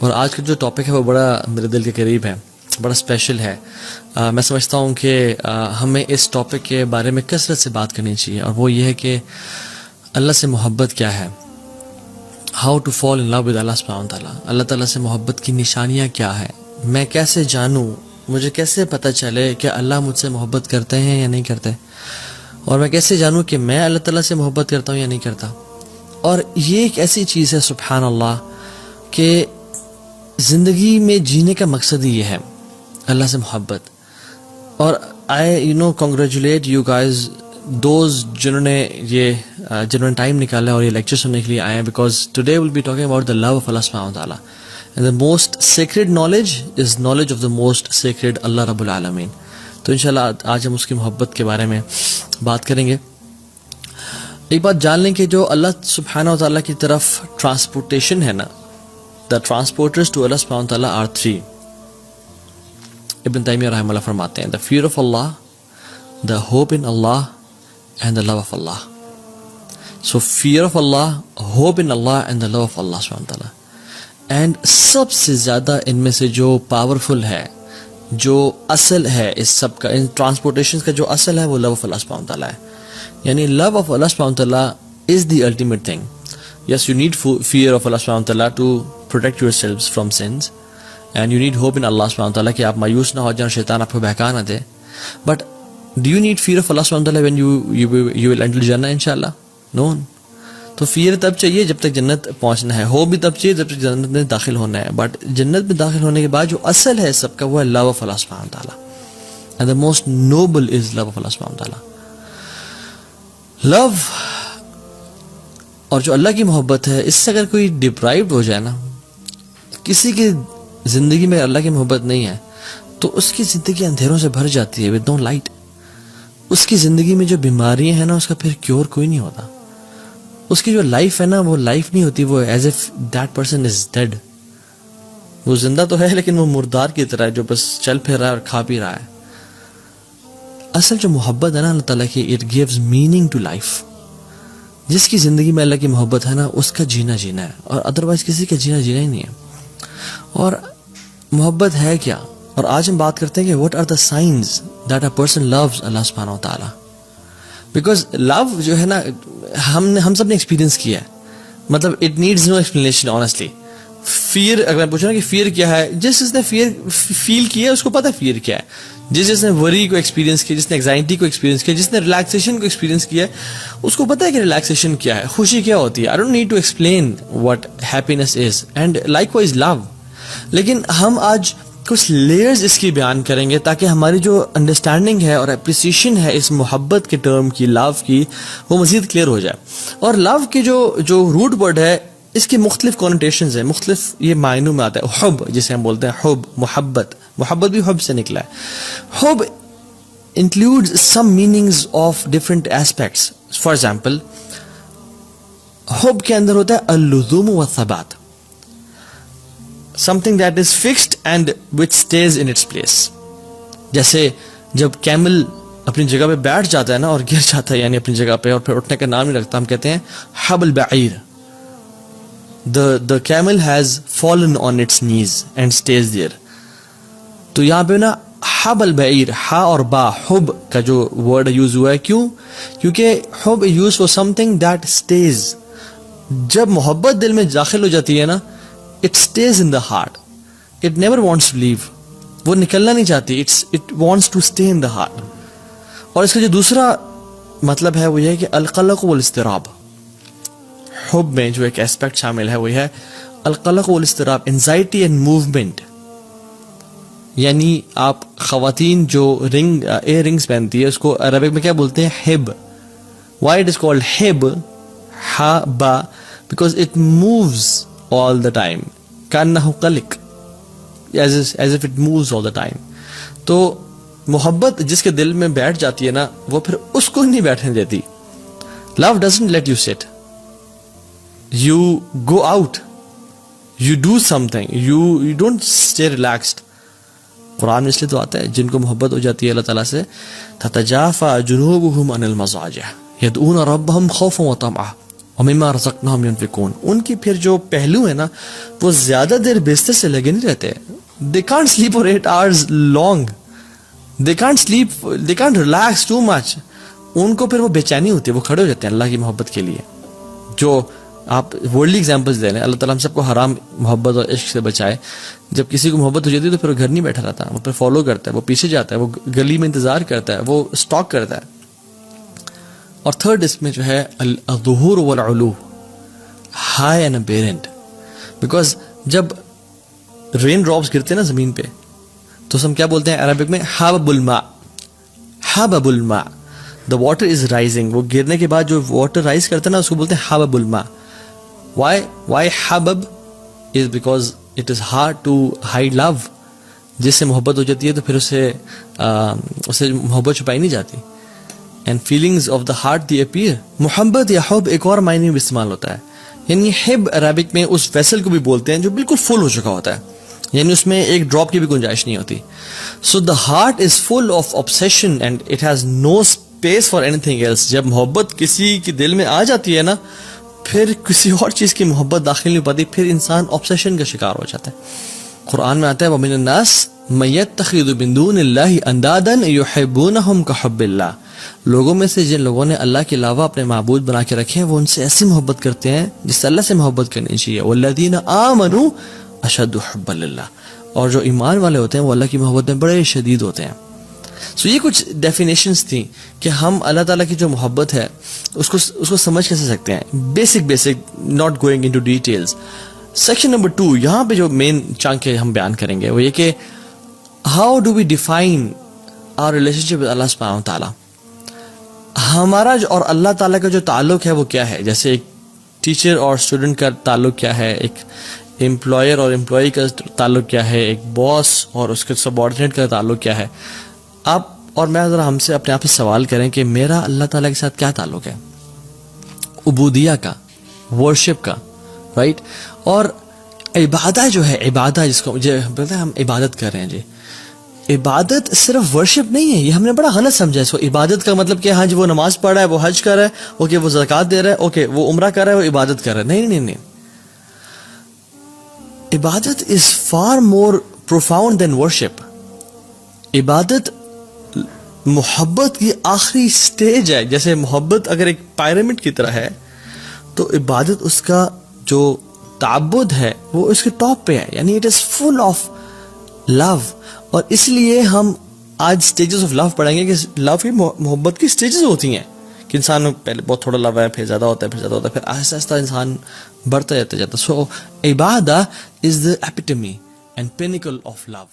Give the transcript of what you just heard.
اور آج کا جو ٹاپک ہے وہ بڑا میرے دل کے قریب ہے, بڑا اسپیشل ہے. میں سمجھتا ہوں کہ ہمیں اس ٹاپک کے بارے میں کثرت سے بات کرنی چاہیے, اور وہ یہ ہے کہ اللہ سے محبت کیا ہے, how to fall in love with Allah سبحانہ و تعالیٰ. اللہ تعالیٰ سے محبت کی نشانیاں کیا ہے, میں کیسے جانوں, مجھے کیسے پتہ چلے کہ اللہ مجھ سے محبت کرتے ہیں یا نہیں کرتے, اور میں کیسے جانوں کہ میں اللہ تعالیٰ سے محبت کرتا ہوں یا نہیں کرتا. اور یہ ایک ایسی چیز ہے سبحان اللہ کہ زندگی میں جینے کا مقصد ہی یہ ہے, اللہ سے محبت. اور I congratulate you guys those جنہوں نے ٹائم نکالا اور یہ لیکچر سننے کے لیے آئے ہیں, because today will be talking about the love of Allah سبحانہ و تعالیٰ. And the most sacred knowledge is knowledge of the most sacred اللہ رب العالمین. تو انشاءاللہ آج ہم اس کی محبت کے بارے میں بات کریں گے. ایک بات جان لیں کہ جو اللہ سبحانہ و تعالیٰ کی طرف ٹرانسپورٹیشن ہے نا, the transporters to Allah سبحانہ و تعالیٰ are three. ابن تیمیہ رحمہ اللہ فرماتے ہیں, the fear of Allah, the hope in Allah and the love of Allah. So fear of Allah, hope in Allah and the love of Allah سبحانہ و تعالیٰ. اینڈ سب سے زیادہ ان میں سے جو پاورفل ہے, جو اصل ہے اس سب کا, ان ٹرانسپورٹیشن کا جو اصل ہے وہ لو آف اللہ سبحانہ و تعالیٰ ہے. یعنی لو آف اللہ سبحانہ و تعالیٰ is the ultimate thing. Yes you need fear of Allah سبحانہ و تعالیٰ to protect yourselves from sins, and you need hope in Allah سبحانہ و تعالیٰ کہ آپ مایوس نہ ہو جائیں اور شیطان آپ کو بہکا نہ دے. But do you need fear of Allah سبحانہ و تعالیٰ وین یو ول انٹر الجنہ انشاءاللہ؟ نو. تو فیئر تب چاہیے جب تک جنت پہنچنا ہے, ہو بھی تب چاہیے جب تک جنت میں داخل ہونا ہے. بٹ جنت میں داخل ہونے کے بعد جو اصل ہے سب کا وہ ہے لو آف اللہ سبحانہ تعالیٰ, and the most noble is love of Allah سبحانہ تعالیٰ. لو اور جو اللہ کی محبت ہے, اس سے اگر کوئی ڈپرائیوڈ ہو جائے نا, کسی کی زندگی میں اللہ کی محبت نہیں ہے تو اس کی زندگی اندھیروں سے بھر جاتی ہے, ود نو لائٹ. اس کی زندگی میں جو بیماریاں ہیں نا, اس کا پھر کیور کوئی نہیں ہوتا. اس کی جو لائف ہے نا, وہ لائف نہیں ہوتی, وہ as if that person is dead. وہ زندہ تو ہے لیکن وہ مردار کی طرح ہے جو بس چل پھر رہا ہے اور کھا پی رہا ہے. اصل جو محبت ہے نا اللہ تعالیٰ کی, it gives meaning to life. جس کی زندگی میں اللہ کی محبت ہے نا, اس کا جینا ہے, اور ادروائز کسی کا جینا ہی نہیں ہے. اور محبت ہے کیا, اور آج ہم بات کرتے ہیں کہ what are the signs that a person loves Allah سبحانہ و تعالیٰ. بیکاز لو جو ہے نا, ہم سب نے ایکسپیرینس کیا ہے, مطلب it needs no explanation honestly. Fair اگر میں پوچھوں نا کہ فیئر کیا ہے, جس نے فیئر فیل کیا ہے اس کو پتہ ہے فیئر کیا ہے. جس نے وری کو ایکسپیرینس کیا, جس نے اینگزائٹی کو ایکسپیرینس کیا, جس نے ریلیکسیشن کو ایکسپیرینس کیا, اس کو پتہ ہے کہ ریلیکسیشن کیا ہے, خوشی کیا ہوتی ہے. I don't need to explain what happiness is, and likewise love. لیکن ہم آج کچھ لیئرز اس کی بیان کریں گے تاکہ ہماری جو انڈرسٹینڈنگ ہے اور اپریسیشن ہے اس محبت کے ٹرم کی, لو کی, وہ مزید کلیئر ہو جائے. اور لو کی جو روٹ ورڈ ہے, اس کی مختلف کونوٹیشنز ہیں, مختلف یہ معنوں میں آتا ہے. حب جسے ہم بولتے ہیں, حب محبت بھی حب سے نکلا ہے. حب includes some meanings of different aspects. For example, حب کے اندر ہوتا ہے اللزوم والثبات, something that is fixed and which stays in its place. جیسے جب کیمل اپنی جگہ پہ بیٹھ جاتا ہے نا اور گر جاتا ہے, یعنی اپنی جگہ پہ, اور پھر اٹھنے کا نام نہیں رکھتا, ہم کہتے ہیں حب البعیر. the camel has fallen on its knees and stays there. تو یہاں پہ نا حب البعیر, ہا اور با, حب کا جو ورڈ یوز ہوا ہے, کیوں؟ کیونکہ حب is for something that stays. جب محبت دل میں داخل ہو جاتی ہے نا, it stays in the heart. It never wants to leave. وہ نکلنا نہیں چاہتی, it wants to stay in the heart. اور اس کا جو دوسرا مطلب ہے وہ یہ ہے کہ القلق والاضطراب. حب میں جو ایک ایسپیکٹ شامل ہے وہ ہے القلق والاضطراب, انزائٹی اینڈ موومنٹ. یعنی آپ خواتین جو ایئر رنگز پہنتی ہے, اس کو عربک میں کیا بولتے ہیں؟ Hub. Why it is called hub, ہا با, because it moves all the time. کانہ قلق, as if it moves all the time. تو محبت جس کے دل میں بیٹھ جاتی ہے نا, وہ پھر اس کو نہیں بیٹھنے دیتی. Love doesn't let you sit. You go out. You do something. You don't stay relaxed. قرآن میں اس لیے تو آتا ہے جن کو محبت ہو جاتی ہے اللہ تعالیٰ سے, تتجافى جنوبهم عن المضاجع يدعون ربهم خوفا وطمعا. وَمِمَّا رَزَقْنَاهُمْ يُنْفِقُونَ. ان کی پھر جو پہلو ہے نا وہ زیادہ دیر بستر سے لگے نہیں رہتے. They can't sleep for 8 hours long. They can't sleep, they can't relax too much. ان کو پھر وہ بے چینی ہوتی ہے, وہ کھڑے ہو جاتے ہیں اللہ کی محبت کے لیے. جو آپ ورلڈلی ایگزامپلس دے رہے ہیں, اللہ تعالیٰ ہم سب کو حرام محبت اور عشق سے بچائے. جب کسی کو محبت ہو جاتی ہے تو پھر وہ گھر نہیں بیٹھا رہتا, وہ پھر فالو کرتا ہے, وہ پیچھے جاتا ہے, وہ گلی میں انتظار کرتا ہے, وہ اسٹاک کرتا ہے. اور تھرڈ اس میں جو ہے الظہور والعلو, ہائی اینڈ بیرنٹ. بیکاز جب رین ڈراپس گرتے ہیں نا زمین پہ تو ہم کیا بولتے ہیں عربک میں, حبب الماء, حبب الماء, دا واٹر از رائزنگ. وہ گرنے کے بعد جو واٹر رائز کرتا ہے نا اس کو بولتے ہیں حبب الماء. وائی حبب is because it is hard to hide love. جس سے محبت ہو جاتی ہے تو پھر اسے محبت چھپائی نہیں جاتی. And feelings of the heart the appear. محبت یا حب ایک اور معنی میں استعمال ہوتا ہے, یعنی حب عربک میں اس ویسل کو بھی بولتے ہیں جو بالکل فل ہو چکا ہوتا ہے, یعنی اس میں ایک ڈراپ کی بھی گنجائش نہیں ہوتی. So the heart is full of obsession and it has no space for anything else. جب محبت کسی کے دل میں آ جاتی ہے نا پھر کسی اور چیز کی محبت داخل نہیں پاتی, پھر انسان obsession کا شکار ہو جاتا ہے. قرآن میں آتا ہے وَمِنَ النَّاسِ مَن يَتَّخِذُ مِن دُونِ اللَّهِ أَندَادًا يُحِبُّونَهُمْ كَحُبِّ اللَّهِ. لوگوں میں سے جن لوگوں نے اللہ کے علاوہ اپنے معبود بنا کے رکھے ہیں وہ ان سے ایسی محبت کرتے ہیں جس سے اللہ سے محبت کرنی چاہیے. وَالَّذِينَ آمَنُوا أَشَدُّ حُبًّا لِلَّهِ. اور جو ایمان والے ہوتے ہیں وہ اللہ کی محبت میں بڑے شدید ہوتے ہیں. سو یہ کچھ ڈیفینیشنز تھیں کہ ہم اللہ تعالیٰ کی جو محبت ہے اس کو سمجھ کیسے سکتے ہیں. Basic not going into details. Section number 2 یہاں پہ جو مین چنک ہے ہم بیان کریں گے وہ یہ کہ how do we define our relationship with Allah سبحانہ وتعالیٰ. ہمارا اور اللہ تعالیٰ کا جو تعلق ہے وہ کیا ہے. جیسے ایک ٹیچر اور اسٹوڈنٹ کا تعلق کیا ہے, ایک امپلائر اور امپلائی کا تعلق کیا ہے, ایک باس اور اس کے سبارڈینیٹ کا تعلق کیا ہے. آپ اور میں ذرا ہم سے اپنے آپ سے سوال کریں کہ میرا اللہ تعالیٰ کے ساتھ کیا تعلق ہے. عبودیہ کا, ورشپ کا, رائٹ. اور عبادت جو ہے, عبادت جس کو مجھے پتا ہے ہم عبادت کر رہے ہیں جی, عبادت صرف ورشپ نہیں ہے. یہ ہم نے بڑا غلط سمجھا اس کو. عبادت کا مطلب کہ ہاں جی وہ نماز پڑھ رہا ہے, وہ حج کر رہا ہے, اوکے وہ زکوٰۃ دے رہا ہے, اوکے وہ عمرہ کر رہا ہے, وہ عبادت کر رہا ہے. نہیں. عبادت is far more profound than worship. عبادت محبت کی آخری سٹیج ہے. جیسے محبت اگر ایک پیرامڈ کی طرح ہے تو عبادت اس کا جو تعبد ہے وہ اس کے ٹاپ پہ ہے, یعنی اٹ از فل آف لو. اور اس لیے ہم آج سٹیجز آف لو پڑھیں گے کہ لو کی محبت کی سٹیجز ہوتی ہیں کہ انسان میں پہلے بہت تھوڑا لو ہے, پھر زیادہ ہوتا ہے, پھر زیادہ ہوتا ہے, پھر آہستہ آہستہ انسان بڑھتا جاتا. سو عبادت از دا ایپیٹمی اینڈ پینیکل آف لو.